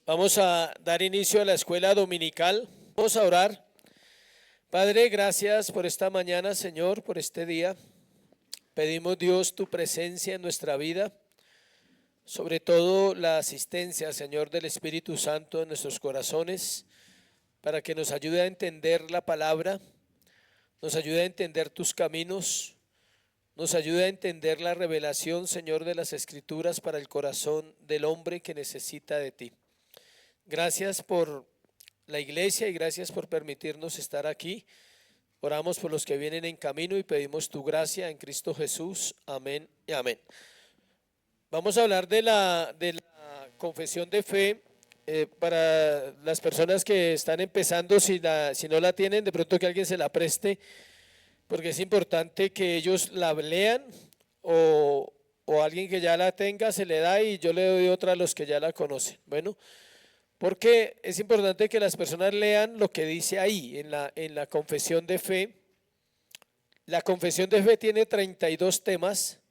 Vamos a dar inicio a la escuela dominical. Vamos a orar. Padre, gracias por esta mañana, Señor, por este día. Pedimos, Dios, tu presencia en nuestra vida, sobre todo la asistencia, Señor, del Espíritu Santo en nuestros corazones, para que nos ayude a entender la palabra, nos ayude a entender tus caminos, nos ayude a entender la revelación, Señor, de las Escrituras para el corazón del hombre que necesita de ti. Gracias por la iglesia y gracias por permitirnos estar aquí. Oramos por los que vienen en camino y pedimos tu gracia en Cristo Jesús. Amén y amén. Vamos a hablar de la confesión de fe. Para las personas que están empezando, si no la tienen, de pronto que alguien se la preste, porque es importante que ellos la lean o alguien que ya la tenga se le da y yo le doy otra a los que ya la conocen. Bueno, porque es importante que las personas lean lo que dice ahí en la confesión de fe. La confesión de fe tiene 32 temas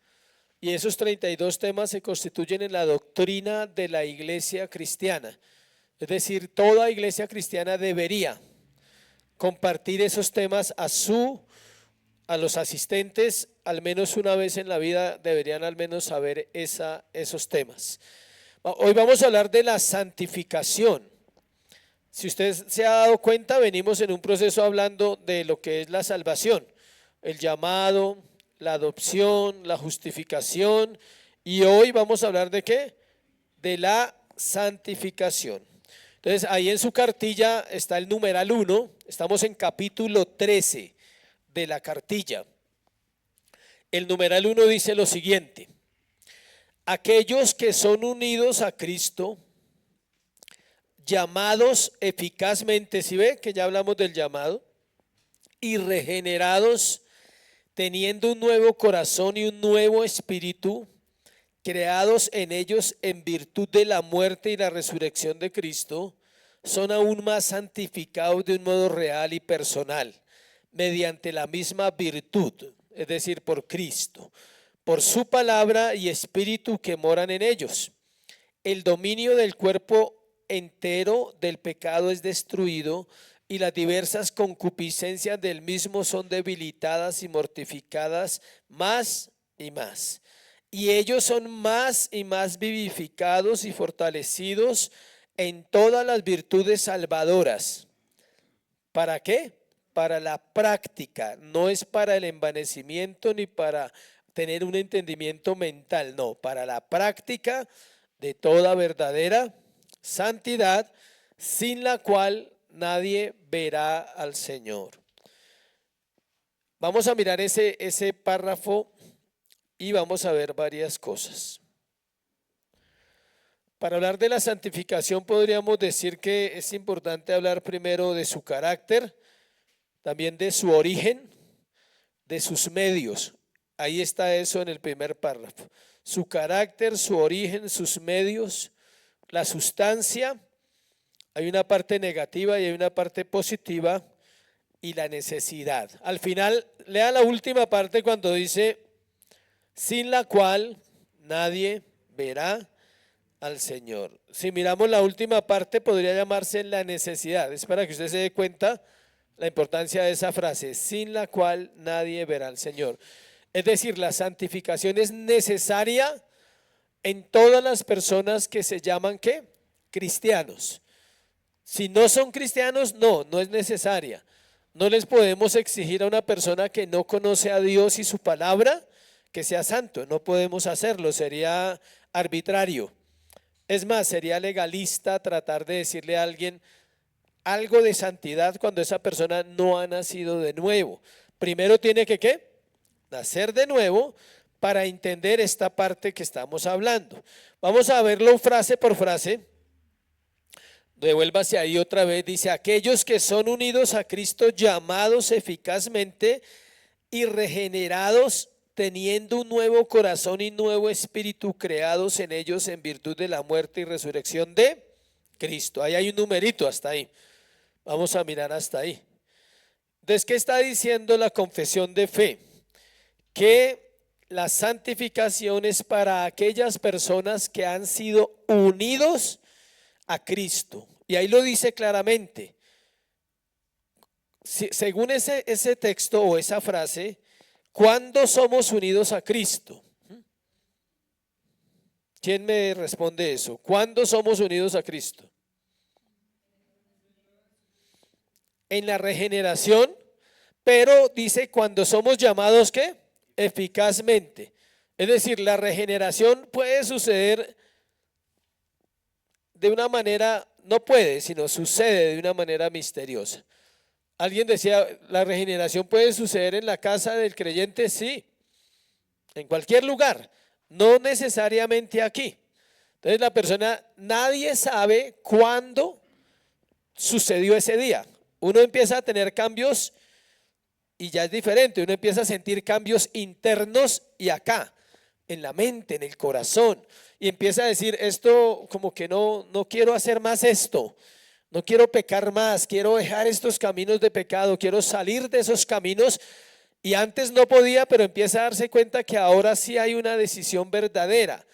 y esos 32 temas se constituyen en la doctrina de la iglesia cristiana. Es decir, toda iglesia cristiana debería compartir esos temas a los asistentes, al menos una vez en la vida deberían al menos saber esos temas. Hoy vamos a hablar de la santificación. Si usted se ha dado cuenta, venimos en un proceso hablando de lo que es la salvación, el llamado, la adopción, la justificación, y hoy vamos a hablar ¿de qué? De la santificación. Entonces, ahí en su cartilla está el numeral 1, estamos en capítulo 13 de la cartilla. El numeral 1 dice lo siguiente: aquellos que son unidos a Cristo, llamados eficazmente, ¿sí ve que ya hablamos del llamado? Y regenerados, teniendo un nuevo corazón y un nuevo espíritu, creados en ellos en virtud de la muerte y la resurrección de Cristo, son aún más santificados de un modo real y personal, mediante la misma virtud, es decir, por Cristo, por su palabra y espíritu que moran en ellos. El dominio del cuerpo entero del pecado es destruido y las diversas concupiscencias del mismo son debilitadas y mortificadas más y más. Y ellos son más y más vivificados y fortalecidos en todas las virtudes salvadoras. ¿Para qué? Para la práctica, no es para el envanecimiento ni para tener un entendimiento mental, no, para la práctica de toda verdadera santidad, sin la cual nadie verá al Señor. Vamos a mirar ese párrafo y vamos a ver varias cosas. Para hablar de la santificación podríamos decir que es importante hablar primero de su carácter, también de su origen, de sus medios. Ahí está eso en el primer párrafo. Su carácter, su origen, sus medios, la sustancia. Hay una parte negativa y hay una parte positiva, y la necesidad. Al final, lea la última parte cuando dice, sin la cual nadie verá al Señor. Si miramos la última parte, podría llamarse la necesidad. Es para que usted se dé cuenta la importancia de esa frase, sin la cual nadie verá al Señor. Es decir, la santificación es necesaria en todas las personas que se llaman ¿qué? Cristianos. Si no son cristianos, no es necesaria. No les podemos exigir a una persona que no conoce a Dios y su palabra que sea santo. No podemos hacerlo, sería arbitrario. Es más, sería legalista tratar de decirle a alguien algo de santidad cuando esa persona no ha nacido de nuevo. Primero tiene que ¿qué? Nacer de nuevo para entender esta parte que estamos hablando. Vamos a verlo frase por frase. Devuélvase ahí otra vez. Dice, aquellos que son unidos a Cristo, llamados eficazmente y regenerados, teniendo un nuevo corazón y nuevo espíritu, creados en ellos en virtud de la muerte y resurrección de Cristo. Ahí hay un numerito hasta ahí. Vamos a mirar hasta ahí. Entonces, ¿qué está diciendo la confesión de fe? Que la santificación es para aquellas personas que han sido unidos a Cristo. Y ahí lo dice claramente. Según ese texto o esa frase, ¿cuándo somos unidos a Cristo? ¿Quién me responde eso? ¿Cuándo somos unidos a Cristo? En la regeneración, pero dice cuando somos llamados, ¿qué? Eficazmente. Es decir, la regeneración puede suceder de una manera, no puede, sino sucede de una manera misteriosa. Alguien decía, ¿la regeneración puede suceder en la casa del creyente? Sí, en cualquier lugar, no necesariamente aquí. Entonces la persona, nadie sabe cuándo sucedió ese día. Uno empieza a tener cambios y ya es diferente, uno empieza a sentir cambios internos y acá, en la mente, en el corazón, y empieza a decir, esto como que no quiero hacer más esto. No quiero pecar más, quiero dejar estos caminos de pecado, quiero salir de esos caminos. Y antes no podía, pero empieza a darse cuenta que ahora sí hay una decisión verdadera.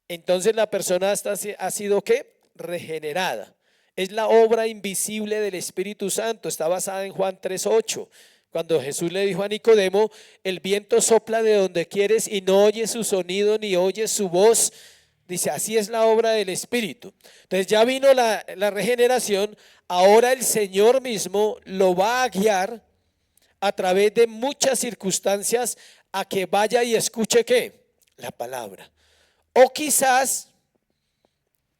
Entonces la persona ha sido ¿qué? Regenerada. Es la obra invisible del Espíritu Santo, está basada en Juan 3:8. Cuando Jesús le dijo a Nicodemo, el viento sopla de donde quieres y no oyes su sonido ni oyes su voz. Dice, así es la obra del Espíritu. Entonces ya vino la regeneración, ahora el Señor mismo lo va a guiar a través de muchas circunstancias a que vaya y escuche ¿qué? La palabra. O quizás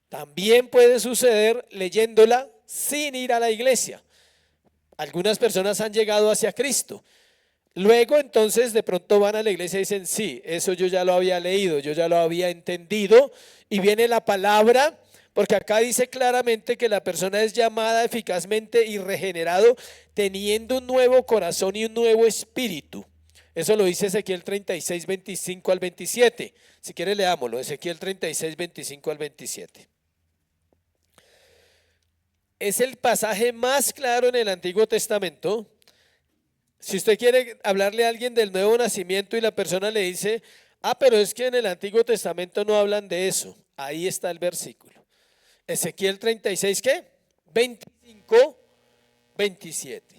también puede suceder leyéndola sin ir a la iglesia. Algunas personas han llegado hacia Cristo. Luego entonces de pronto van a la iglesia y dicen, sí, eso yo ya lo había leído, yo ya lo había entendido, y viene la palabra, porque acá dice claramente que la persona es llamada eficazmente y regenerado, teniendo un nuevo corazón y un nuevo espíritu. Eso lo dice Ezequiel 36, 25 al 27. Si quiere leámoslo, Ezequiel 36, 25 al 27. Es el pasaje más claro en el Antiguo Testamento. Si usted quiere hablarle a alguien del nuevo nacimiento y la persona le dice, pero es que en el Antiguo Testamento no hablan de eso. Ahí está el versículo. Ezequiel 36, ¿qué? 25, 27.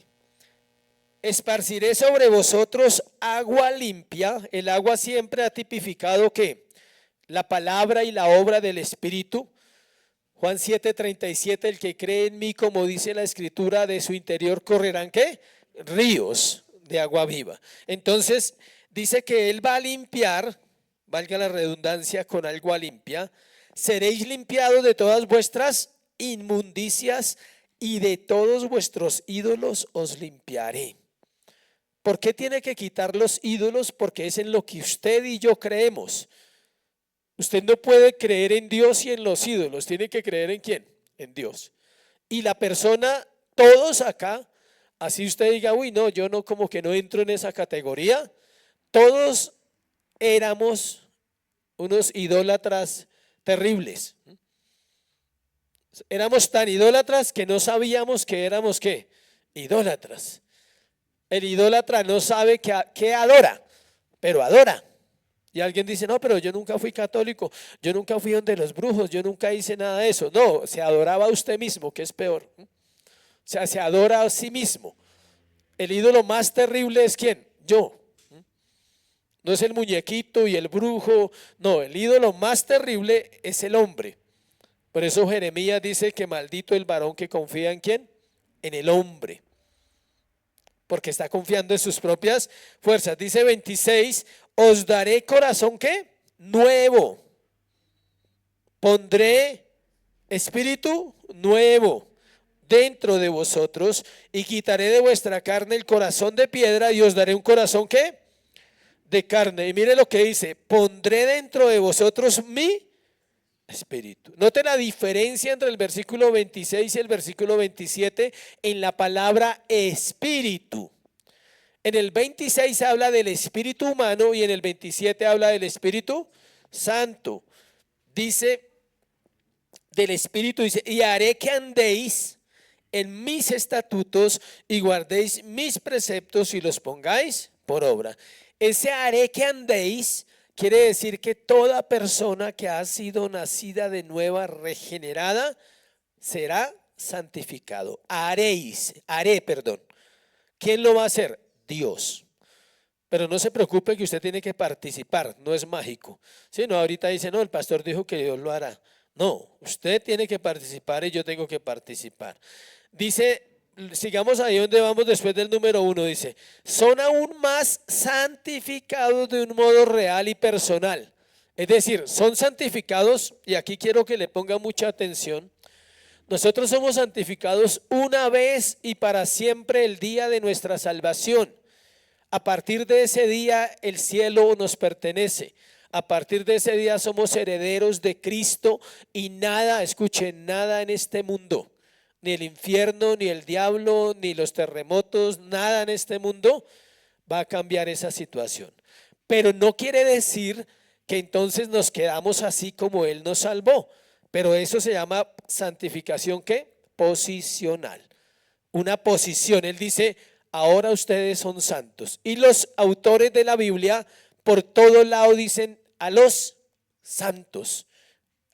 Esparciré sobre vosotros agua limpia. El agua siempre ha tipificado ¿qué? La palabra y la obra del Espíritu. Juan 7:37, el que cree en mí, como dice la Escritura, de su interior correrán ¿qué? Ríos de agua viva. Entonces dice que Él va a limpiar, valga la redundancia, con agua limpia. Seréis limpiados de todas vuestras inmundicias y de todos vuestros ídolos os limpiaré. ¿Por qué tiene que quitar los ídolos? Porque es en lo que usted y yo creemos. Usted no puede creer en Dios y en los ídolos, tiene que creer en ¿quién? En Dios. Y la persona, todos acá, así usted diga, uy, no, yo no, como que no entro en esa categoría. Todos éramos unos idólatras terribles. Éramos tan idólatras que no sabíamos que éramos ¿qué? Idólatras. El idólatra no sabe qué adora, pero adora. Y alguien dice, no, pero yo nunca fui católico, yo nunca fui donde los brujos, yo nunca hice nada de eso. No, se adoraba a usted mismo, que es peor. O sea, se adora a sí mismo. El ídolo más terrible es ¿quién? Yo. No es el muñequito y el brujo, no, el ídolo más terrible es el hombre. Por eso Jeremías dice que maldito el varón que confía en ¿quién? En el hombre. Porque está confiando en sus propias fuerzas. Dice 26, os daré corazón ¿qué? Nuevo. Pondré espíritu nuevo dentro de vosotros y quitaré de vuestra carne el corazón de piedra y os daré un corazón ¿qué? De carne. Y mire lo que dice, pondré dentro de vosotros mi espíritu. Note la diferencia entre el versículo 26 y el versículo 27 en la palabra espíritu. En el 26 habla del espíritu humano y en el 27 habla del Espíritu Santo. Dice del espíritu, dice, y haré que andéis en mis estatutos y guardéis mis preceptos y los pongáis por obra. Ese haré que andéis quiere decir que toda persona que ha sido nacida de nueva, regenerada, será santificado. Haré. ¿Quién lo va a hacer? Dios. Pero no se preocupe que usted tiene que participar, no es mágico. Si no, ahorita dice, no, el pastor dijo que Dios lo hará. No, usted tiene que participar y yo tengo que participar. Dice, sigamos ahí donde vamos después del número 1, dice, son aún más santificados de un modo real y personal. Es decir, son santificados, y aquí quiero que le ponga mucha atención. Nosotros somos santificados una vez y para siempre el día de nuestra salvación. A partir de ese día el cielo nos pertenece. A partir de ese día somos herederos de Cristo y nada, escuchen, nada en este mundo, ni el infierno, ni el diablo, ni los terremotos, nada en este mundo va a cambiar esa situación. Pero no quiere decir que entonces nos quedamos así como Él nos salvó. Pero eso se llama santificación, ¿qué? Posicional. Una posición. Él dice, ahora ustedes son santos. Y los autores de la Biblia por todo lado dicen a los santos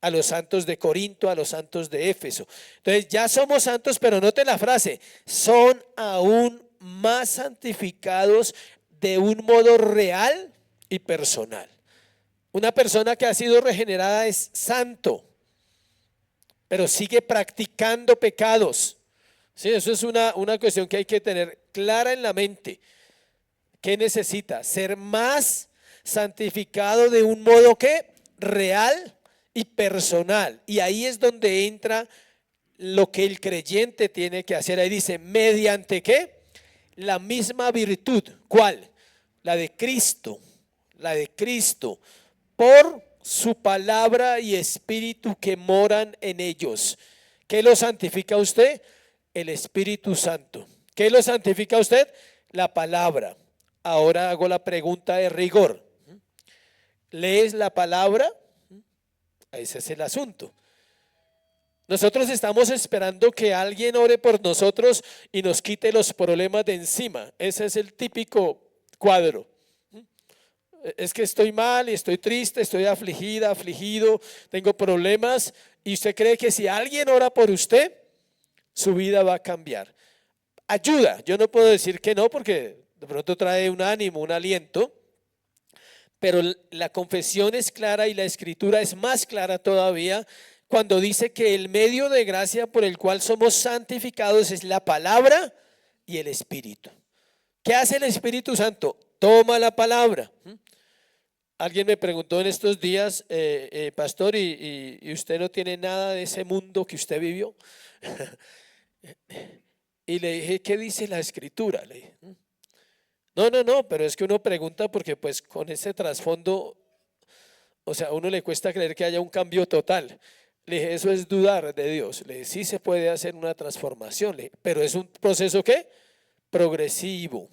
de Corinto, a los santos de Éfeso. Entonces ya somos santos, pero note la frase, son aún más santificados de un modo real y personal. Una persona que ha sido regenerada es santo, pero sigue practicando pecados. Sí, eso es una cuestión que hay que tener clara en la mente. ¿Qué necesita? Ser más santificado de un modo que real y personal. Y ahí es donde entra lo que el creyente tiene que hacer. Ahí dice, ¿mediante qué? La misma virtud. ¿Cuál? La de Cristo. La de Cristo. Por su palabra y espíritu que moran en ellos. ¿Qué lo santifica a usted? El Espíritu Santo. ¿Qué lo santifica a usted? La palabra. Ahora hago la pregunta de rigor. ¿Lees la palabra? Ese es el asunto. Nosotros estamos esperando que alguien ore por nosotros y nos quite los problemas de encima. Ese es el típico cuadro. Es que estoy mal y estoy triste, estoy afligida, afligido, tengo problemas, y usted cree que si alguien ora por usted, su vida va a cambiar. Ayuda, yo no puedo decir que no porque de pronto trae un ánimo, un aliento, pero la confesión es clara y la escritura es más clara todavía cuando dice que el medio de gracia por el cual somos santificados es la palabra y el Espíritu. ¿Qué hace el Espíritu Santo? Toma la palabra. Alguien me preguntó en estos días, pastor, ¿y usted no tiene nada de ese mundo que usted vivió? Y le dije, ¿qué dice la escritura? Le dije, no, pero es que uno pregunta porque pues con ese trasfondo, o sea, a uno le cuesta creer que haya un cambio total. Le dije, eso es dudar de Dios. Le dije, sí se puede hacer una transformación, pero es un proceso ¿qué? Progresivo.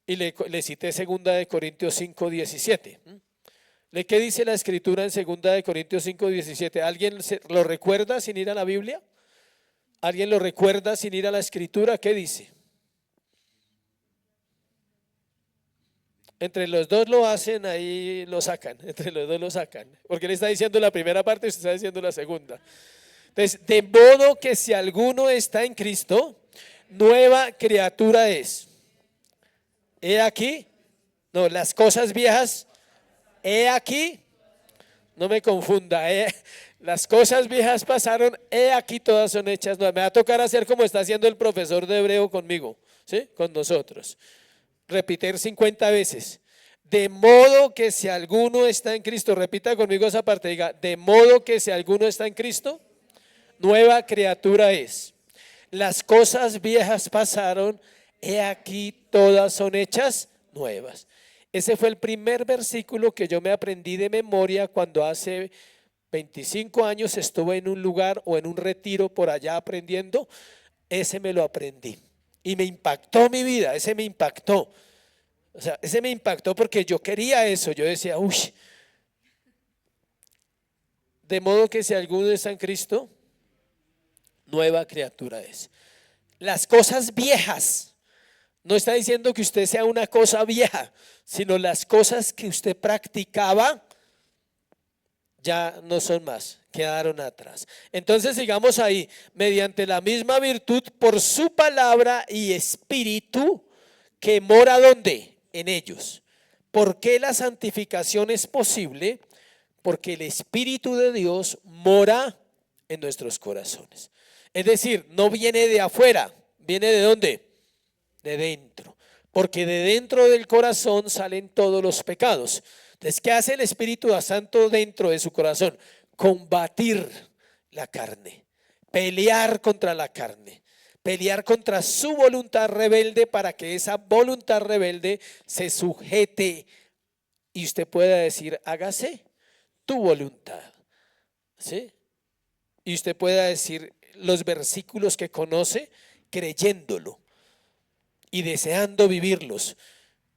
Y le cité 2 Corintios 5:17. ¿Qué dice la escritura en 2 Corintios 5:17? ¿Alguien lo recuerda sin ir a la Biblia? ¿Alguien lo recuerda sin ir a la escritura? ¿Qué dice? Entre los dos lo hacen, ahí lo sacan. Entre los dos lo sacan. Porque él está diciendo la primera parte y usted está diciendo la segunda. Entonces, de modo que si alguno está en Cristo, nueva criatura es. He aquí, no, las cosas viejas, he aquí, no me confunda, las cosas viejas pasaron, he aquí todas son hechas nuevas. Me va a tocar hacer como está haciendo el profesor de hebreo conmigo, ¿sí? Con nosotros. Repetir 50 veces. De modo que si alguno está en Cristo, repita conmigo esa parte, diga, de modo que si alguno está en Cristo, nueva criatura es. Las cosas viejas pasaron, he aquí todas son hechas nuevas. Ese fue el primer versículo que yo me aprendí de memoria cuando hace 25 años estuve en un lugar o en un retiro por allá aprendiendo. Ese me lo aprendí y me impactó mi vida, ese me impactó. O sea, ese me impactó porque yo quería eso, yo decía, uy, de modo que si alguno está en Cristo, nueva criatura es. Las cosas viejas, no está diciendo que usted sea una cosa vieja, sino las cosas que usted practicaba ya no son más, quedaron atrás. Entonces sigamos ahí, mediante la misma virtud por su palabra y espíritu que mora ¿dónde? En ellos. ¿Por qué la santificación es posible? Porque el Espíritu de Dios mora en nuestros corazones. Es decir, no viene de afuera, viene ¿de dónde? De dentro. Porque de dentro del corazón salen todos los pecados. Entonces, ¿qué hace el Espíritu Santo dentro de su corazón? Combatir la carne, pelear contra la carne, pelear contra su voluntad rebelde para que esa voluntad rebelde se sujete y usted pueda decir, hágase tu voluntad. ¿Sí? Y usted pueda decir los versículos que conoce creyéndolo y deseando vivirlos.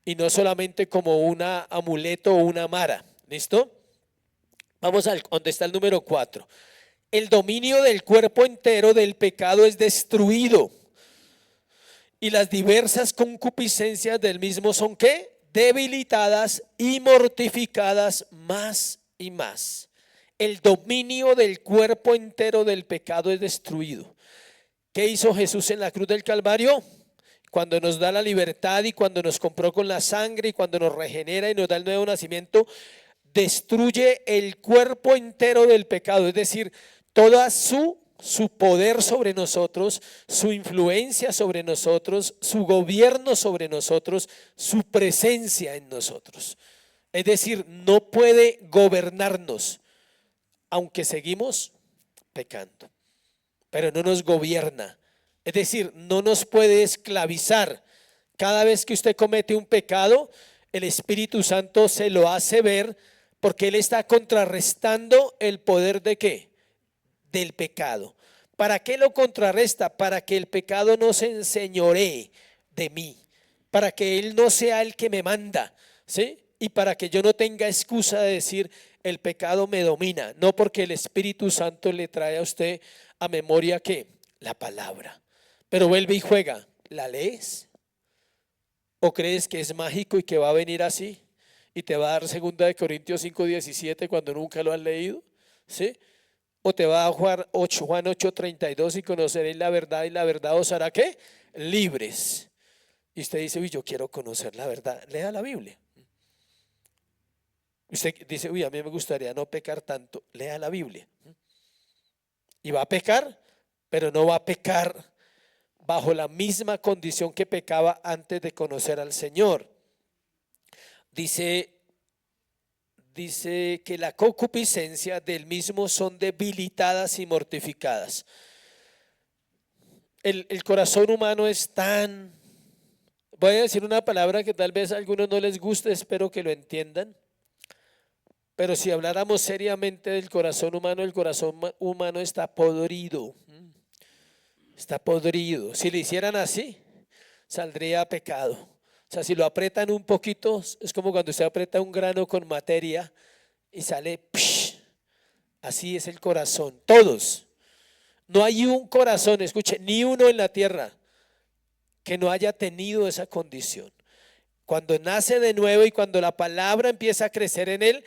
Y no solamente como una amuleto o una mara. ¿Listo? Vamos a donde está el número 4. El dominio del cuerpo entero del pecado es destruido. Y las diversas concupiscencias del mismo son ¿qué? Debilitadas y mortificadas más y más. El dominio del cuerpo entero del pecado es destruido. ¿Qué hizo Jesús en la cruz del Calvario? Cuando nos da la libertad y cuando nos compró con la sangre y cuando nos regenera y nos da el nuevo nacimiento, destruye el cuerpo entero del pecado, es decir, toda su poder sobre nosotros, su influencia sobre nosotros, su gobierno sobre nosotros, su presencia en nosotros. Es decir, no puede gobernarnos, aunque seguimos pecando, pero no nos gobierna. Es decir, no nos puede esclavizar. Cada vez que usted comete un pecado, el Espíritu Santo se lo hace ver porque Él está contrarrestando el poder ¿de qué? Del pecado. ¿Para qué lo contrarresta? Para que el pecado no se enseñoree de mí, para que Él no sea el que me manda, ¿sí? Y para que yo no tenga excusa de decir el pecado me domina, no, porque el Espíritu Santo le trae a usted a memoria ¿qué? La palabra. Pero vuelve y juega, ¿la lees? ¿O crees que es mágico y que va a venir así? Y te va a dar 2 Corintios 5:17 cuando nunca lo has leído, ¿sí? O te va a jugar Juan 8:32 y conoceréis la verdad y la verdad os hará ¿qué? Libres. Y usted dice, uy, yo quiero conocer la verdad. Lea la Biblia. Usted dice, uy, a mí me gustaría no pecar tanto. Lea la Biblia. Y va a pecar, pero no va a pecar bajo la misma condición que pecaba antes de conocer al Señor. Dice que la concupiscencia del mismo son debilitadas y mortificadas. El corazón humano es tan, voy a decir una palabra que tal vez a algunos no les guste, espero que lo entiendan, pero si habláramos seriamente del corazón humano, el corazón humano está podrido. Está podrido. Si le hicieran así, saldría pecado. O sea, si lo apretan un poquito, es como cuando usted aprieta un grano con materia y sale, psh, así es el corazón. Todos. No hay un corazón, escuche, ni uno en la tierra que no haya tenido esa condición. Cuando nace de nuevo y cuando la palabra empieza a crecer en él,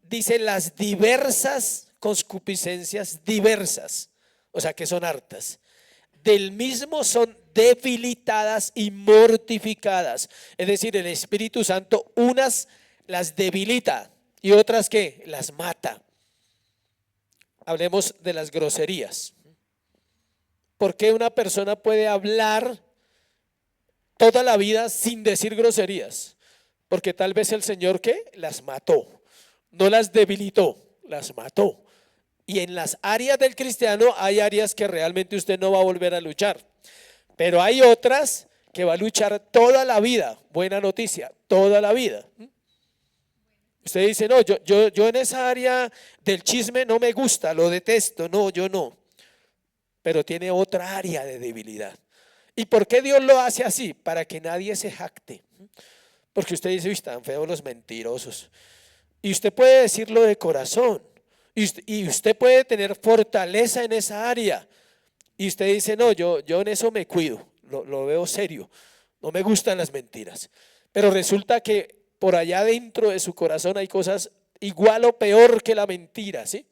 dice las diversas concupiscencias, diversas, o sea que son hartas. Del mismo son debilitadas y mortificadas. Es decir, el Espíritu Santo unas las debilita y otras que las mata. Hablemos de las groserías. ¿Por qué una persona puede hablar toda la vida sin decir groserías? Porque tal vez el Señor ¿qué? Las mató, no las debilitó, las mató. Y en las áreas del cristiano hay áreas que realmente usted no va a volver a luchar. Pero hay otras que va a luchar toda la vida. Buena noticia, toda la vida. Usted dice, no, yo en esa área del chisme no me gusta, lo detesto. No, yo no. Pero tiene otra área de debilidad. ¿Y por qué Dios lo hace así? Para que nadie se jacte. Porque usted dice, uy, están feos los mentirosos. Y usted puede decirlo de corazón. Y usted puede tener fortaleza en esa área. Y usted dice, no, yo en eso me cuido, lo veo serio, no me gustan las mentiras. Pero resulta que por allá dentro de su corazón hay cosas igual o peor que la mentira, ¿sí?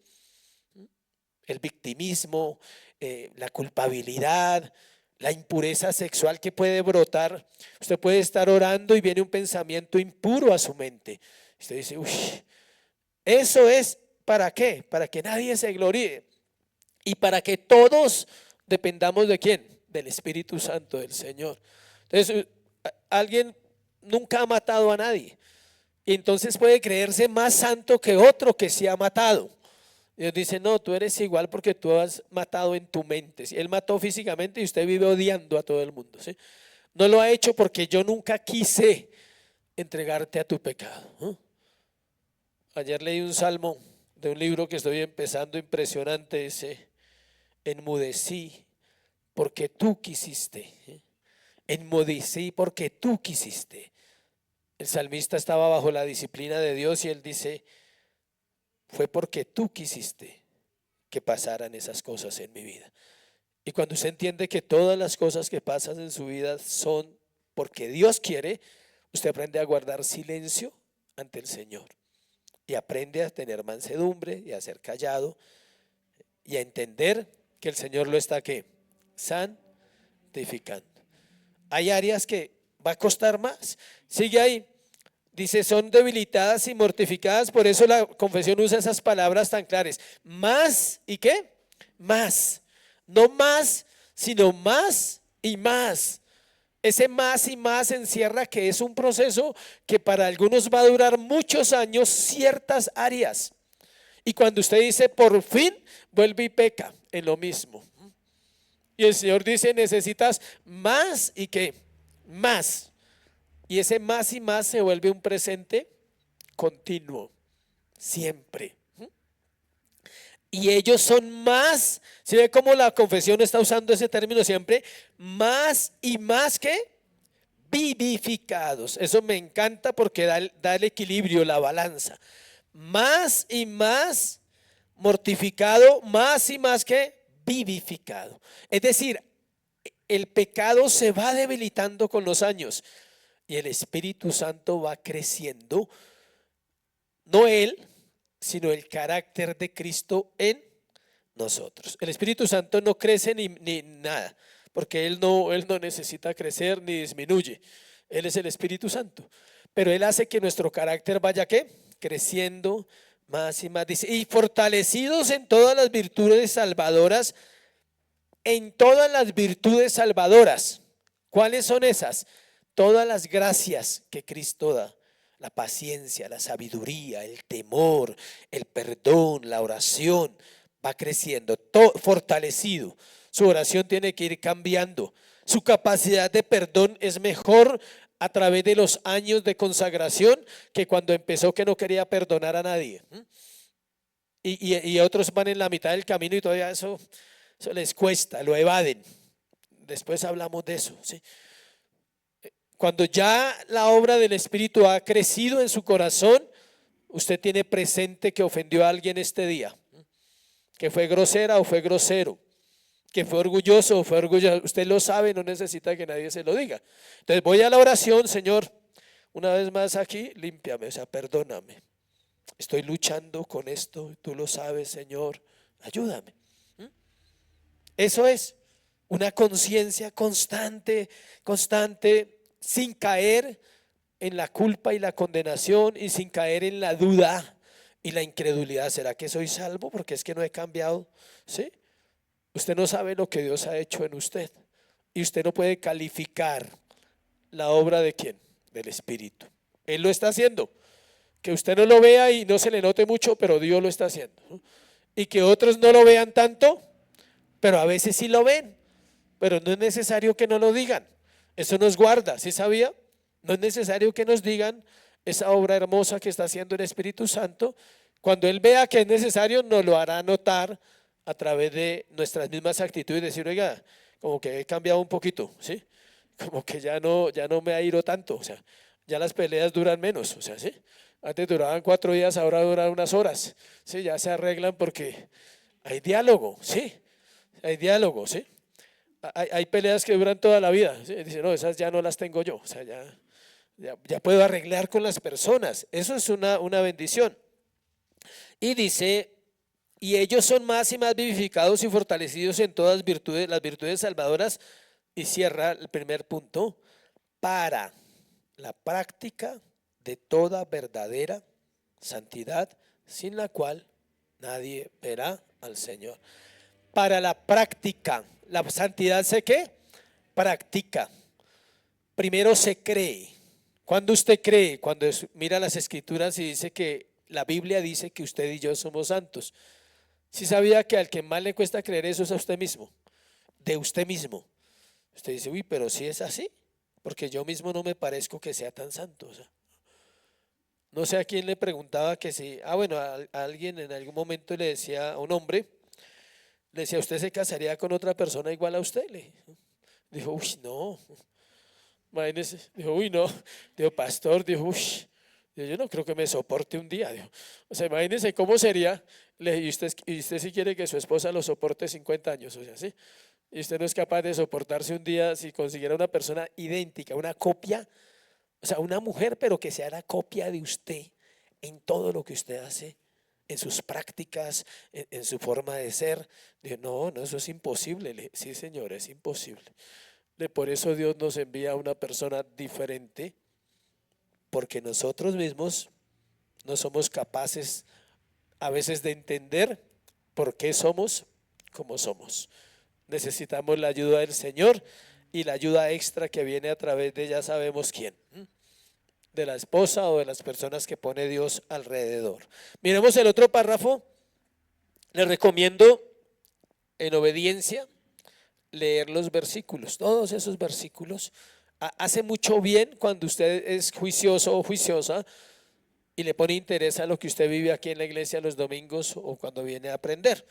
El victimismo, la culpabilidad, la impureza sexual que puede brotar. Usted puede estar orando y viene un pensamiento impuro a su mente. Usted dice, uy, eso es ¿para qué? Para que nadie se gloríe y para que todos dependamos ¿de quién? Del Espíritu Santo del Señor. Entonces, alguien nunca ha matado a nadie y entonces puede creerse más santo que otro que sí ha matado. Dios dice, no, tú eres igual porque tú has matado en tu mente. ¿Sí? Él mató físicamente y usted vive odiando a todo el mundo. ¿Sí? No lo ha hecho porque yo nunca quise entregarte a tu pecado. ¿No? Ayer leí un salmo de un libro que estoy empezando impresionante, dice, enmudecí porque tú quisiste. ¿Sí? Enmudecí porque tú quisiste. El salmista estaba bajo la disciplina de Dios y él dice, fue porque tú quisiste que pasaran esas cosas en mi vida. Y cuando usted entiende que todas las cosas que pasan en su vida son porque Dios quiere, usted aprende a guardar silencio ante el Señor y aprende a tener mansedumbre y a ser callado y a entender que el Señor lo está ¿qué? Santificando. Hay áreas que va a costar más. Sigue ahí. Dice, son debilitadas y mortificadas, por eso la confesión usa esas palabras tan claras. Más, ¿y qué? Más. No más, sino más y más. Ese más y más encierra que es un proceso que para algunos va a durar muchos años, ciertas áreas. Y cuando usted dice, por fin, vuelve y peca en lo mismo. Y el Señor dice, necesitas más y qué? Más. Y ese más y más se vuelve un presente continuo, siempre. Y ellos son más, ¿sí ve cómo la confesión está usando ese término siempre? Más y más que vivificados. Eso me encanta porque da el equilibrio, la balanza. Más y más mortificado, más y más que vivificado. Es decir, el pecado se va debilitando con los años. Y el Espíritu Santo va creciendo, no Él, sino el carácter de Cristo en nosotros. El Espíritu Santo no crece ni nada, porque Él no necesita crecer ni disminuye. Él es el Espíritu Santo. Pero Él hace que nuestro carácter vaya ¿qué? Creciendo más y más. Dice, y fortalecidos en todas las virtudes salvadoras, en todas las virtudes salvadoras. ¿Cuáles son esas? Todas las gracias que Cristo da, la paciencia, la sabiduría, el temor, el perdón, la oración, va creciendo, fortalecido. Su oración tiene que ir cambiando. Su capacidad de perdón es mejor a través de los años de consagración que cuando empezó que no quería perdonar a nadie. Y otros van en la mitad del camino y todavía eso les cuesta, lo evaden. Después hablamos de eso, ¿sí? Cuando ya la obra del Espíritu ha crecido en su corazón, usted tiene presente que ofendió a alguien este día, que fue grosera o fue grosero, que fue orgulloso o fue orgulloso. Usted lo sabe, no necesita que nadie se lo diga. Entonces voy a la oración, Señor, una vez más aquí, límpiame, o sea, perdóname. Estoy luchando con esto, tú lo sabes, Señor, ayúdame. Eso es una conciencia constante, sin caer en la culpa y la condenación y sin caer en la duda y la incredulidad. ¿Será que soy salvo? Porque es que no he cambiado. ¿Sí? Usted no sabe lo que Dios ha hecho en usted y usted no puede calificar la obra de ¿quién? Del Espíritu. Él lo está haciendo. Que usted no lo vea y no se le note mucho, pero Dios lo está haciendo. Y que otros no lo vean tanto, pero a veces sí lo ven. Pero no es necesario que no lo digan. Eso nos guarda, ¿sí sabía? No es necesario que nos digan esa obra hermosa que está haciendo el Espíritu Santo. Cuando Él vea que es necesario, nos lo hará notar a través de nuestras mismas actitudes. Decir, oiga, como que he cambiado un poquito, ¿sí? Como que ya no me ha ido tanto, o sea, ya las peleas duran menos, o sea, ¿sí? Antes duraban 4 días, ahora duran unas horas, ¿sí? Ya se arreglan porque hay diálogo, ¿sí? Hay diálogo, ¿sí? Hay peleas que duran toda la vida, ¿sí? Dice, no, esas ya no las tengo yo, o sea, ya puedo arreglar con las personas. Eso es una bendición. Y dice, y ellos son más y más vivificados y fortalecidos en todas virtudes, las virtudes salvadoras. Y cierra el primer punto, para la práctica de toda verdadera santidad, sin la cual nadie verá al Señor. Para la práctica, la santidad ¿se qué? Practica. Primero se cree. ¿Cuándo usted cree? Cuando mira las escrituras y dice que la Biblia dice que usted y yo somos santos. ¿Sí sabía que al que más le cuesta creer eso es a usted mismo? De usted mismo. Usted dice, uy, pero si es así, porque yo mismo no me parezco que sea tan santo. O sea, no sé a quién le preguntaba que si, bueno, a alguien en algún momento le decía a un hombre, le decía, ¿usted se casaría con otra persona igual a usted? Le dijo, uy, no. Imagínese, dijo, uy, no. Dijo, pastor, dijo, uy, yo no creo que me soporte un día. Dijo, o sea, imagínese cómo sería. Le dije, ¿y usted si quiere que su esposa lo soporte 50 años? O sea, ¿sí? Y usted no es capaz de soportarse un día si consiguiera una persona idéntica, una copia, o sea, una mujer, pero que sea la copia de usted en todo lo que usted hace, en sus prácticas, en su forma de ser. Digo, no, eso es imposible. Sí, señor, es imposible. Por eso Dios nos envía a una persona diferente, porque nosotros mismos no somos capaces a veces de entender por qué somos como somos. Necesitamos la ayuda del Señor y la ayuda extra que viene a través de ya sabemos quién, de la esposa o de las personas que pone Dios alrededor. Miremos el otro párrafo. Les recomiendo en obediencia leer los versículos, todos esos versículos. Hace mucho bien cuando usted es juicioso o juiciosa y le pone interés a lo que usted vive aquí en la iglesia los domingos o cuando viene a aprender.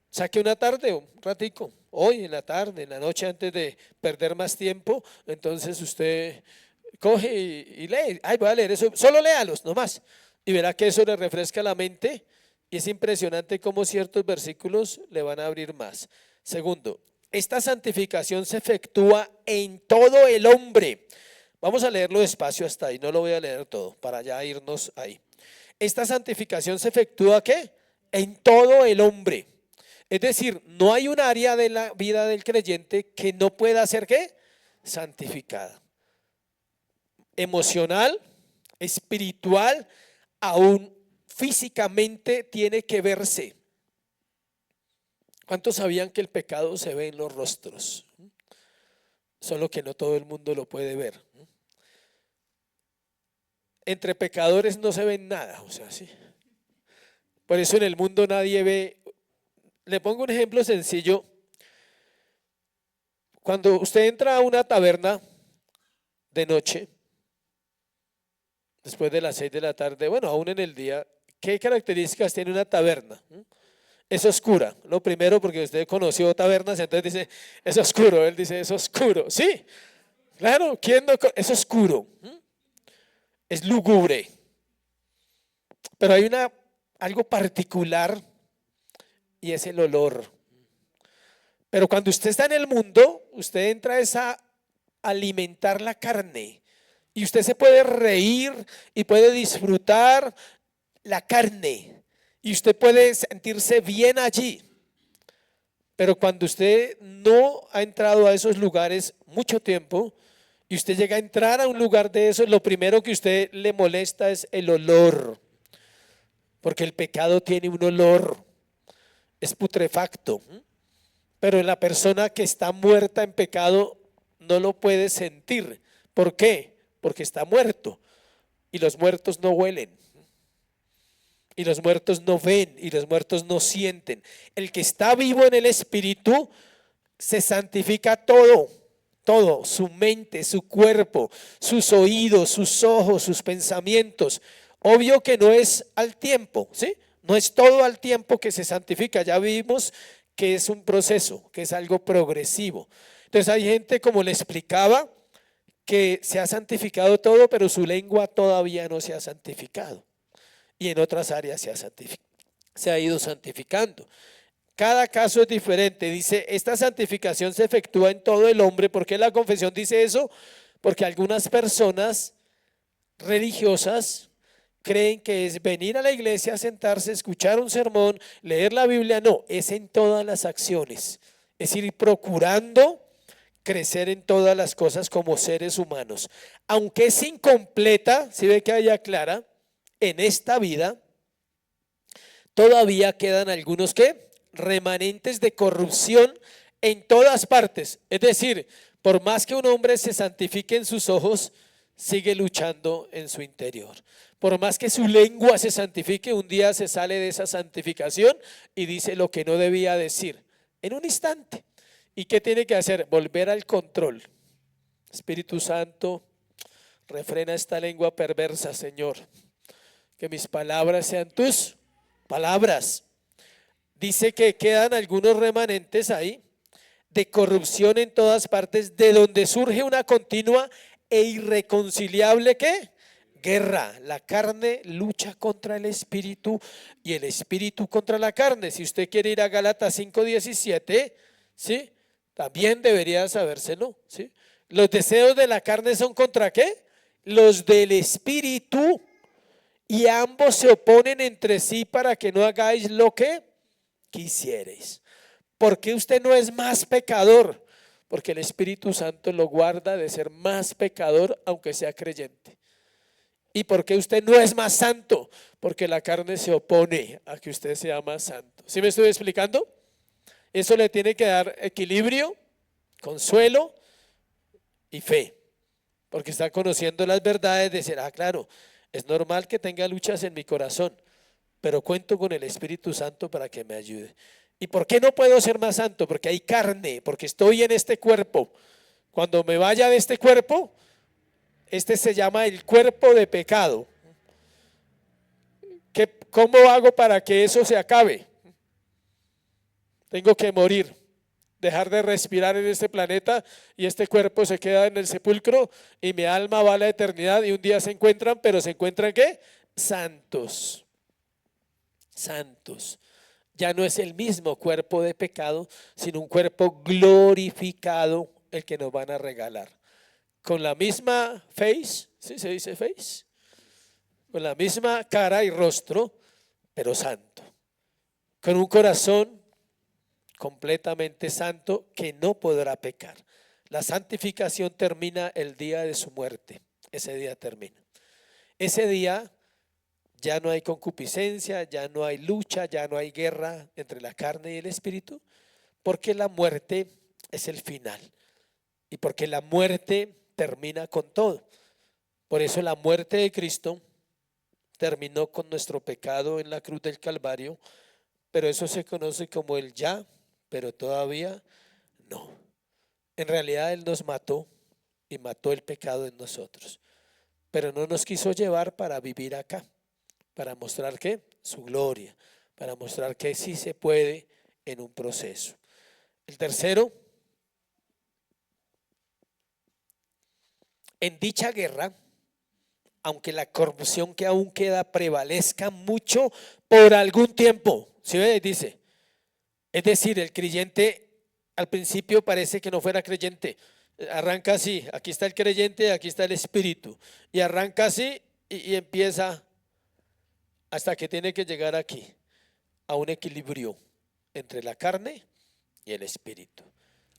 Saque una tarde, un ratico, hoy en la tarde, en la noche, antes de perder más tiempo. Entonces usted coge y lee. Ay, voy a leer eso, solo léalos nomás. Y verá que eso le refresca la mente. Y es impresionante cómo ciertos versículos le van a abrir más. Segundo, esta santificación se efectúa en todo el hombre. Vamos a leerlo despacio hasta ahí, no lo voy a leer todo, para ya irnos ahí. Esta santificación se efectúa ¿qué? En todo el hombre. Es decir, no hay un área de la vida del creyente que no pueda ser ¿qué? Santificada. Emocional, espiritual, aún físicamente tiene que verse. ¿Cuántos sabían que el pecado se ve en los rostros? Solo que no todo el mundo lo puede ver. Entre pecadores no se ve nada, o sea, sí. Por eso en el mundo nadie ve. Le pongo un ejemplo sencillo. Cuando usted entra a una taberna de noche, después de las 6 de la tarde, bueno, aún en el día, ¿qué características tiene una taberna? Es oscura. Lo primero, porque usted conoció tabernas, entonces dice, es oscuro. Él dice, es oscuro. Sí, claro, ¿quién no? Es oscuro. Es lúgubre. Pero hay algo particular y es el olor. Pero cuando usted está en el mundo, usted entra a alimentar la carne y usted se puede reír y puede disfrutar la carne y usted puede sentirse bien allí. Pero cuando usted no ha entrado a esos lugares mucho tiempo y usted llega a entrar a un lugar de esos, lo primero que usted le molesta es el olor, porque el pecado tiene un olor, es putrefacto. Pero la persona que está muerta en pecado no lo puede sentir. ¿Por qué? Porque está muerto y los muertos no huelen. Y los muertos no ven y los muertos no sienten. El que está vivo en el espíritu se santifica todo, su mente, su cuerpo, sus oídos, sus ojos, sus pensamientos. Obvio que no es al tiempo, ¿sí? No es todo al tiempo que se santifica. Ya vimos que es un proceso, que es algo progresivo. Entonces hay gente, como le explicaba, que se ha santificado todo, pero su lengua todavía no se ha santificado. Y en otras áreas se ha ido santificando. Cada caso es diferente. Dice, esta santificación se efectúa en todo el hombre. ¿Por qué la confesión dice eso? Porque algunas personas religiosas creen que es venir a la iglesia, sentarse, escuchar un sermón, leer la Biblia. No, es en todas las acciones. Es ir procurando crecer en todas las cosas como seres humanos. Aunque es incompleta, si ve que haya clara, en esta vida, todavía quedan algunos que remanentes de corrupción en todas partes. Es decir, por más que un hombre se santifique en sus ojos, sigue luchando en su interior. Por más que su lengua se santifique, un día se sale de esa santificación y dice lo que no debía decir en un instante. ¿Y qué tiene que hacer? Volver al control. Espíritu Santo, refrena esta lengua perversa, Señor. Que mis palabras sean tus palabras. Dice que quedan algunos remanentes ahí de corrupción en todas partes, de donde surge una continua e irreconciliable ¿qué? Guerra. La carne lucha contra el espíritu y el espíritu contra la carne. Si usted quiere ir a Gálatas 5:17, ¿sí? También debería sabérselo, ¿sí? Los deseos de la carne son ¿contra qué? Los del espíritu, y ambos se oponen entre sí para que no hagáis lo que quisierais. ¿Por qué usted no es más pecador? Porque el Espíritu Santo lo guarda de ser más pecador aunque sea creyente. ¿Y por qué usted no es más santo? Porque la carne se opone a que usted sea más santo. ¿Sí me estoy explicando? Eso le tiene que dar equilibrio, consuelo y fe. Porque está conociendo las verdades de decir, claro, es normal que tenga luchas en mi corazón, pero cuento con el Espíritu Santo para que me ayude. ¿Y por qué no puedo ser más santo? Porque hay carne, porque estoy en este cuerpo. Cuando me vaya de este cuerpo, este se llama el cuerpo de pecado. ¿Cómo hago para que eso se acabe? Tengo que morir, dejar de respirar en este planeta, y este cuerpo se queda en el sepulcro y mi alma va a la eternidad, y un día se encuentran, pero se encuentran ¿qué? Santos. Santos. Ya no es el mismo cuerpo de pecado, sino un cuerpo glorificado el que nos van a regalar. Con la misma face, ¿sí se dice face? Con la misma cara y rostro, pero santo. Con un corazón completamente santo que no podrá pecar. La santificación termina el día de su muerte. Ese día termina. Ese día ya no hay concupiscencia, ya no hay lucha, ya no hay guerra entre la carne y el espíritu, porque la muerte es el final y porque la muerte termina con todo. Por eso la muerte de Cristo terminó con nuestro pecado en la cruz del Calvario, pero eso se conoce como el ya, pero todavía no. En realidad Él nos mató y mató el pecado en nosotros, pero no nos quiso llevar para vivir acá, para mostrar que su gloria, para mostrar que sí se puede en un proceso. El tercero, en dicha guerra, aunque la corrupción que aún queda prevalezca mucho por algún tiempo, ¿sí ve? Dice, es decir, el creyente al principio parece que no fuera creyente, arranca así, aquí está el creyente, aquí está el espíritu, y arranca así y empieza hasta que tiene que llegar aquí, a un equilibrio entre la carne y el espíritu,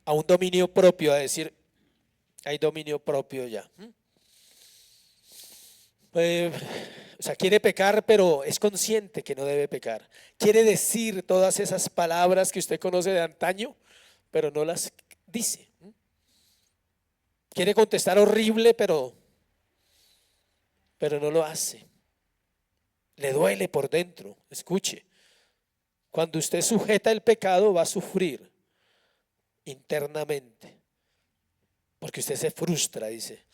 a un dominio propio, a decir, hay dominio propio ya. O sea, quiere pecar, pero es consciente que no debe pecar. Quiere decir todas esas palabras que usted conoce de antaño, pero no las dice. Quiere contestar horrible, pero no lo hace. Le duele por dentro. Escuche, cuando usted sujeta el pecado va a sufrir internamente, porque usted se frustra, dice,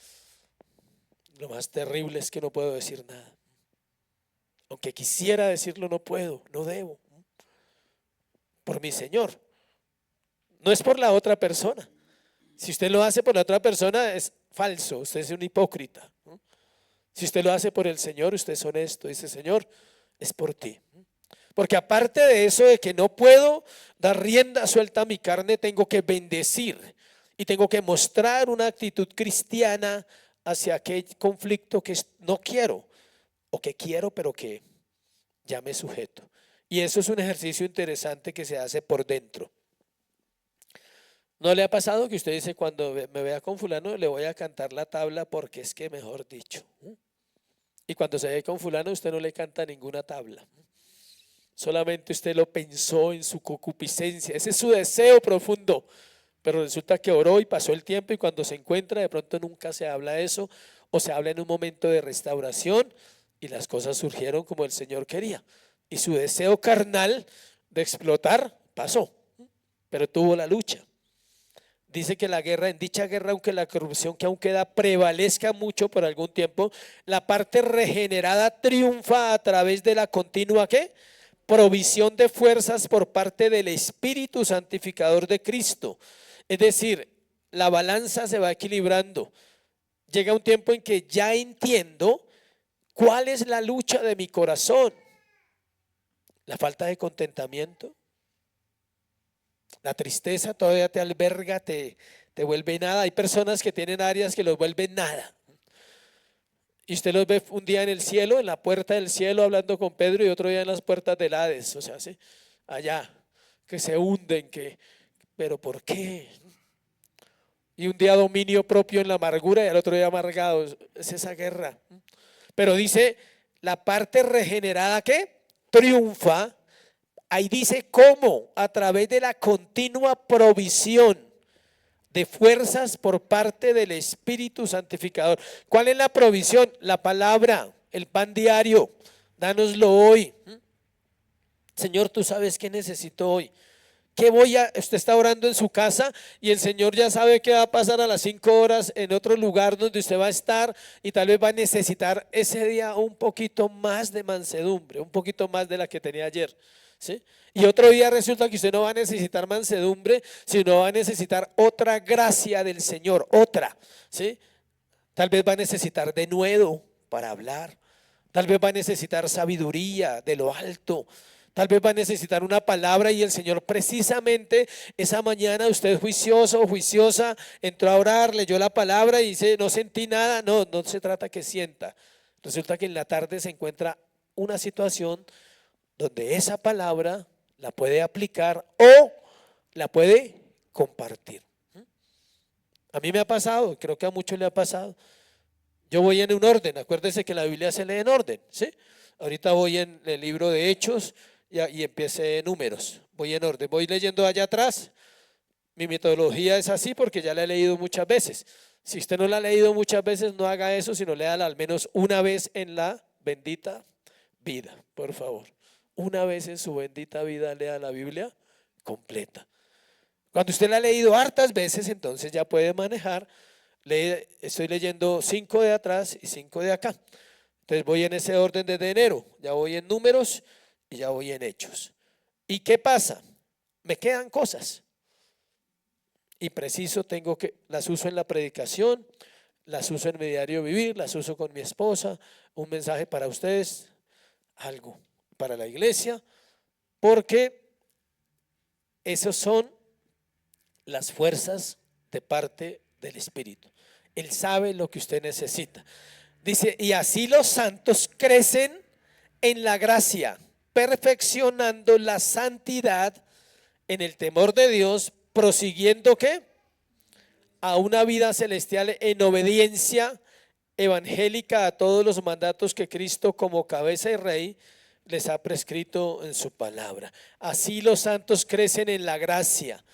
lo más terrible es que no puedo decir nada. Aunque quisiera decirlo, no puedo, no debo. Por mi Señor. No es por la otra persona. Si usted lo hace por la otra persona es falso, usted es un hipócrita. Si usted lo hace por el Señor, usted es honesto. Dice, Señor, es por ti. Porque aparte de eso de que no puedo dar rienda suelta a mi carne, tengo que bendecir y tengo que mostrar una actitud cristiana hacia aquel conflicto que no quiero. o que quiero, pero que ya me sujeto. Y eso es un ejercicio interesante que se hace por dentro. ¿No le ha pasado que usted dice, cuando me vea con fulano le voy a cantar la tabla porque es que mejor dicho? Y cuando se ve con fulano usted no le canta ninguna tabla. Solamente usted lo pensó en su concupiscencia. Ese es su deseo profundo. Pero resulta que oró y pasó el tiempo y cuando se encuentra de pronto nunca se habla de eso o se habla en un momento de restauración y las cosas surgieron como el Señor quería. Y su deseo carnal de explotar pasó, pero tuvo la lucha. Dice que la guerra, en dicha guerra, aunque la corrupción que aún queda prevalezca mucho por algún tiempo, la parte regenerada triunfa a través de la continua ¿qué? Provisión de fuerzas por parte del Espíritu Santificador de Cristo. Es decir, la balanza se va equilibrando. Llega un tiempo en que ya entiendo cuál es la lucha de mi corazón. La falta de contentamiento, la tristeza todavía te alberga, te vuelve nada. Hay personas que tienen áreas que los vuelven nada. Y usted los ve un día en el cielo, en la puerta del cielo hablando con Pedro y otro día en las puertas del Hades. O sea, ¿sí? Allá, que se hunden, pero ¿por qué? Y un día dominio propio en la amargura y al otro día amargado. Es esa guerra. Pero dice, la parte regenerada que triunfa. Ahí dice cómo, a través de la continua provisión de fuerzas por parte del Espíritu Santificador. ¿Cuál es la provisión? La palabra, el pan diario. Dánoslo hoy. Señor, tú sabes qué necesito hoy. Usted está orando en su casa y el Señor ya sabe qué va a pasar a las 5 horas en otro lugar donde usted va a estar y tal vez va a necesitar ese día un poquito más de mansedumbre, un poquito más de la que tenía ayer. ¿Sí? Y otro día resulta que usted no va a necesitar mansedumbre, sino va a necesitar otra gracia del Señor, otra. ¿Sí? Tal vez va a necesitar denuedo para hablar, tal vez va a necesitar sabiduría de lo alto. Tal vez va a necesitar una palabra y el Señor precisamente esa mañana usted juicioso o juiciosa entró a orar, leyó la palabra y dice no sentí nada. No, no se trata que sienta. Resulta que en la tarde se encuentra una situación donde esa palabra la puede aplicar o la puede compartir. A mí me ha pasado, creo que a muchos le ha pasado. Yo voy en un orden, acuérdese que la Biblia se lee en orden, ¿sí? Ahorita voy en el libro de Hechos y empiece números, voy en orden, voy leyendo allá atrás. Mi metodología es así porque ya la he leído muchas veces. Si usted no la ha leído muchas veces, no haga eso, sino léala al menos una vez en la bendita vida, por favor. Una vez en su bendita vida lea la Biblia completa. Cuando usted la ha leído hartas veces, entonces ya puede manejar. Estoy leyendo 5 de atrás y 5 de acá. Entonces voy en ese orden desde enero. Ya voy en números y ya voy en hechos. ¿Y qué pasa? Me quedan cosas. Y preciso tengo que, las uso en la predicación, las uso en mi diario vivir, las uso con mi esposa, un mensaje para ustedes, algo para la iglesia, porque esos son las fuerzas de parte del Espíritu. Él sabe lo que usted necesita. Dice, y así los santos crecen en la gracia, perfeccionando la santidad en el temor de Dios, prosiguiendo ¿qué? A una vida celestial en obediencia evangélica a todos los mandatos que Cristo como cabeza y rey les ha prescrito en su palabra. Así los santos crecen en la gracia.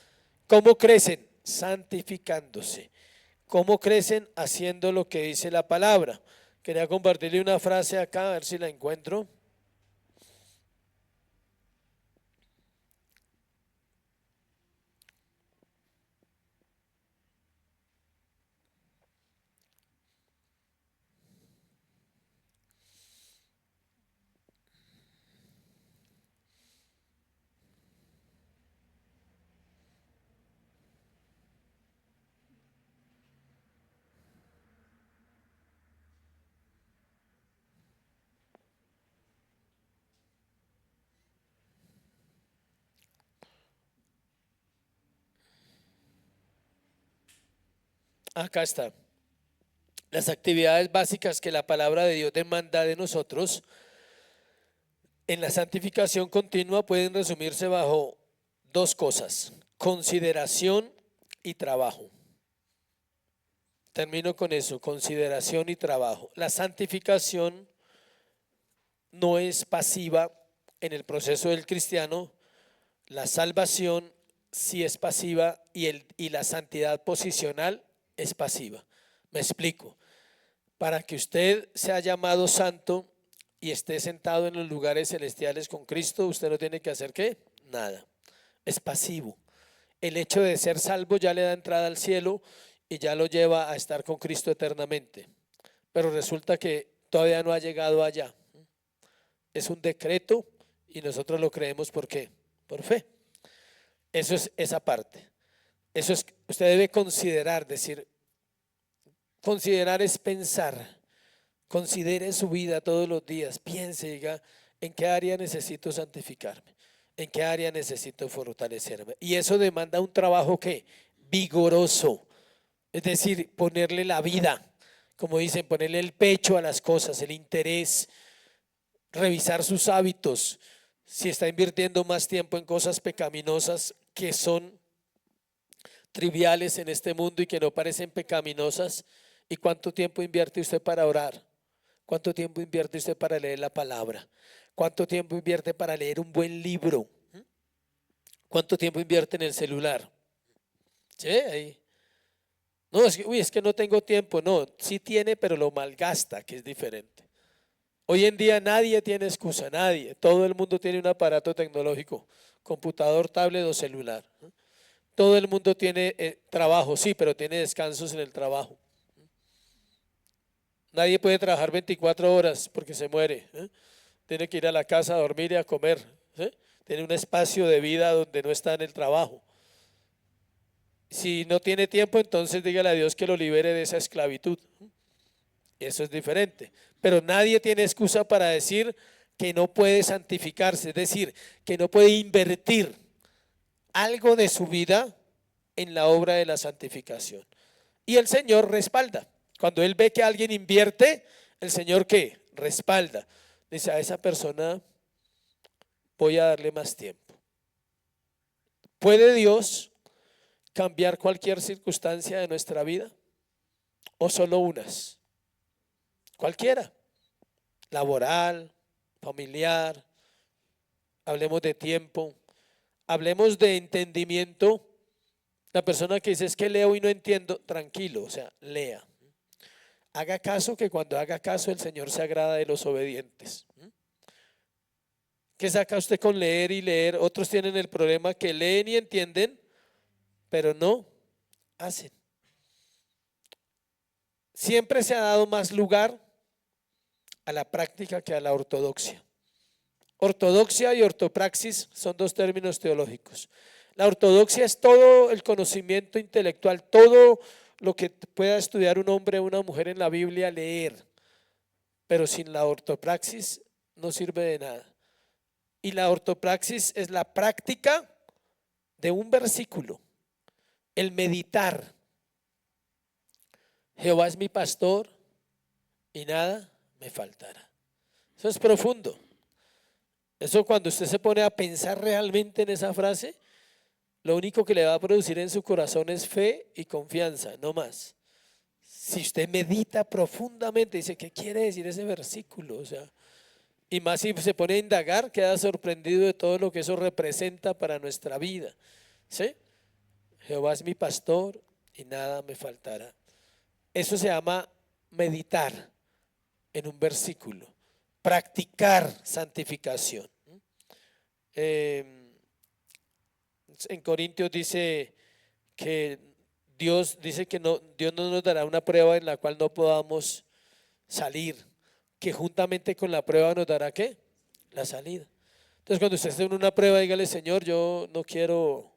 ¿Cómo crecen? Santificándose. ¿Cómo crecen? Haciendo lo que dice la palabra. Quería compartirle una frase acá, a ver si la encuentro. Acá está. Las actividades básicas que la palabra de Dios demanda de nosotros en la santificación continua pueden resumirse bajo dos cosas: consideración y trabajo. Termino con eso: consideración y trabajo. La santificación no es pasiva en el proceso del cristiano. La salvación sí es pasiva y la santidad posicional es pasiva. Me explico. Para que usted sea llamado santo y esté sentado en los lugares celestiales con Cristo, usted no tiene que hacer ¿qué? Nada. Es pasivo. El hecho de ser salvo ya le da entrada al cielo y ya lo lleva a estar con Cristo eternamente. Pero resulta que todavía no ha llegado allá. Es un decreto y nosotros lo creemos ¿por qué? Por fe. Eso es esa parte. Eso es, usted debe considerar, decir, considerar es pensar. Considere su vida todos los días, piense, diga, ¿en qué área necesito santificarme? ¿En qué área necesito fortalecerme? Y eso demanda un trabajo que vigoroso, es decir, ponerle la vida, como dicen, ponerle el pecho a las cosas, el interés, revisar sus hábitos. Si está invirtiendo más tiempo en cosas pecaminosas que son triviales en este mundo y que no parecen pecaminosas, ¿y cuánto tiempo invierte usted para orar? ¿Cuánto tiempo invierte usted para leer la palabra? ¿Cuánto tiempo invierte para leer un buen libro? ¿Cuánto tiempo invierte en el celular? ¿Sí? Ahí. No, es que no tengo tiempo. No, sí tiene, pero lo malgasta, que es diferente. Hoy en día nadie tiene excusa, nadie. Todo el mundo tiene un aparato tecnológico, computador, tablet o celular. Todo el mundo tiene trabajo, sí, pero tiene descansos en el trabajo. Nadie puede trabajar 24 horas porque se muere. Tiene que ir a la casa a dormir y a comer. Tiene un espacio de vida donde no está en el trabajo. Si no tiene tiempo, entonces dígale a Dios que lo libere de esa esclavitud. Eso es diferente. Pero nadie tiene excusa para decir que no puede santificarse, es decir, que no puede invertir algo de su vida en la obra de la santificación. Y el Señor respalda. Cuando Él ve que alguien invierte, el Señor ¿qué? Respalda. Dice, a esa persona voy a darle más tiempo. ¿Puede Dios cambiar cualquier circunstancia de nuestra vida? ¿O solo unas? Cualquiera. Laboral, familiar, hablemos de tiempo, hablemos de entendimiento. La persona que dice es que leo y no entiendo, tranquilo, o sea, lea. Haga caso, que cuando haga caso el Señor se agrada de los obedientes. ¿Qué saca usted con leer y leer? Otros tienen el problema que leen y entienden, pero no hacen. Siempre se ha dado más lugar a la práctica que a la ortodoxia. Ortodoxia y ortopraxis son dos términos teológicos. La ortodoxia es todo el conocimiento intelectual, todo lo que pueda estudiar un hombre o una mujer en la Biblia, leer, pero sin la ortopraxis no sirve de nada. Y la ortopraxis es la práctica de un versículo, el meditar. Jehová es mi pastor y nada me faltará. Eso es profundo. Eso, cuando usted se pone a pensar realmente en esa frase, lo único que le va a producir en su corazón es fe y confianza, no más. Si usted medita profundamente, dice, ¿qué quiere decir ese versículo? O sea, y más si se pone a indagar, queda sorprendido de todo lo que eso representa para nuestra vida. ¿Sí? Jehová es mi pastor y nada me faltará. Eso se llama meditar en un versículo, practicar santificación. En Corintios dice que Dios dice que no, Dios no nos dará una prueba en la cual no podamos salir, que juntamente con la prueba nos dará ¿qué? La salida. Entonces, cuando usted esté en una prueba, dígale, Señor, yo no quiero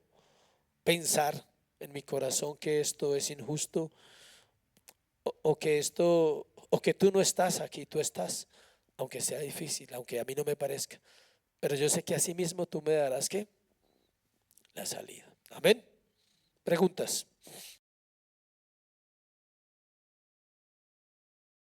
pensar en mi corazón que esto es injusto, o que tú no estás aquí, tú estás, aunque sea difícil, aunque a mí no me parezca, pero yo sé que así mismo tú me darás ¿qué? La salida. Amén. Preguntas.